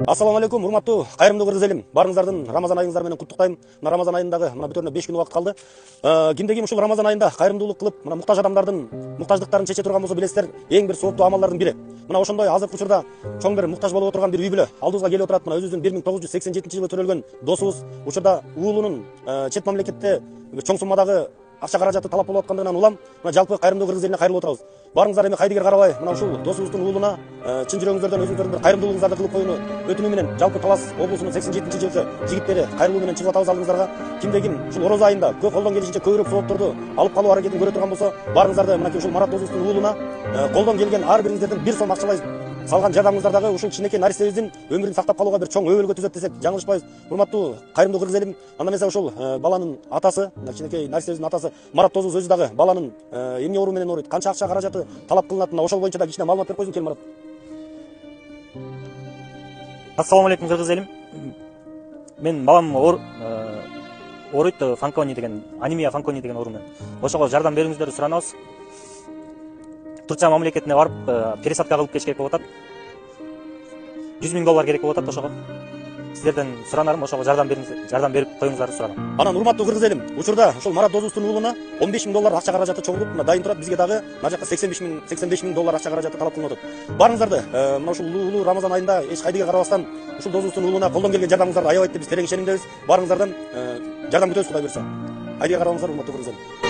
Ассаламу алейкум, урматтуу кайрымдуу кыргыз элим. Барыңыздардын Рамазан айыңыздар менен куттуктайм. Мына Рамазан айындагы мына бүтөрүнө 5 күн убакыт калды. Кимде ким ушул Рамазан айында кайрымдуулук кылып, мына муктаж адамдардын муктаждыктарын чече турган болсо, билесиздер, эң бир сооптуу амалдардын бири. Мына ошондой азыркы учурда чоң бир муктаж болуп отурган бир үй бүлө алдыбызга келип отурат. Мына өзүбүздүн 1987-жылы төрөлгөн досубуз учурда уулунун чет мамлекетте чоң суммадагы акча каражаты талап болуп аткандыгынан улам, мына жалпы кайрымдуу кыргыз элине кайрылып отурабыз. Барыңыздар эми кайдыгер карабай, мына ушул досубуздун уулуна чын жүрөгүңүздөрдөн өзүңүздөрдүн бир кайрымдуулугуңуздарды кылып коюуну өтүнүү менен жалпы Талас облусунун 87-жылкы жигиттери кайрылуу менен чыгып атабыз алдыңыздарга. Кимде ким ушул Орозо айында колдон келишинче көбүрөөк соопторду алып калуу аракетин көрө турган болсо, барыңыздарды мынакей ушул Марат досубуздун уулуна колдон келген ар бириңиздердин 1 сом акчалай салган жардамыңыздар дагы ушул кичинекей наристебиздин өмүрүн сактап калууга бир чоң өбөлгө түзөт десек жаңылышпайбыз. Урматтуу кайрымдуу кыргыз элим, анда эмесе ушул баланын атасы, кичинекей наристебиздин атасы Марат досубуз өзү дагы баланын эмне оору менен ооруйт, канча акча каражаты талап кылынат, ошол боюнча да кичине маалымат берип койсуң, кел Марат. Ассаламу алейкум кыргыз элим. Мен балам ооруйт, Фанкони деген, анемия Фанкони деген оорумен. Ошого жардам бериңиздерди суранабыз. Турция мамлекетине барып пересадка кылып келиш керек болуп атат. $100,000 керек болуп атат ошого. Сиздерден суранарым, ошого жардам берип коюңуздарды суранам. Анан урматтуу кыргыз элим, учурда ошол Марат досубуздун уулуна $15,000 акча каражаты чогулуп, мына дайын турат. Бизге дагы мына жака $85,000 акча каражаты талап кылынып атат. Барыңыздарды мына ушул улуу Рамазан айында эч кайдыгер карабастан ушул досубуздун уулуна колдон келген жардамыңыздарды аябайт деп биз терең ишенимдебиз. Барыңыздардын жардам күтөбүз, Кудай буйрса. Кайдыгер карабаңыздар, урматтуу кыргыз элим.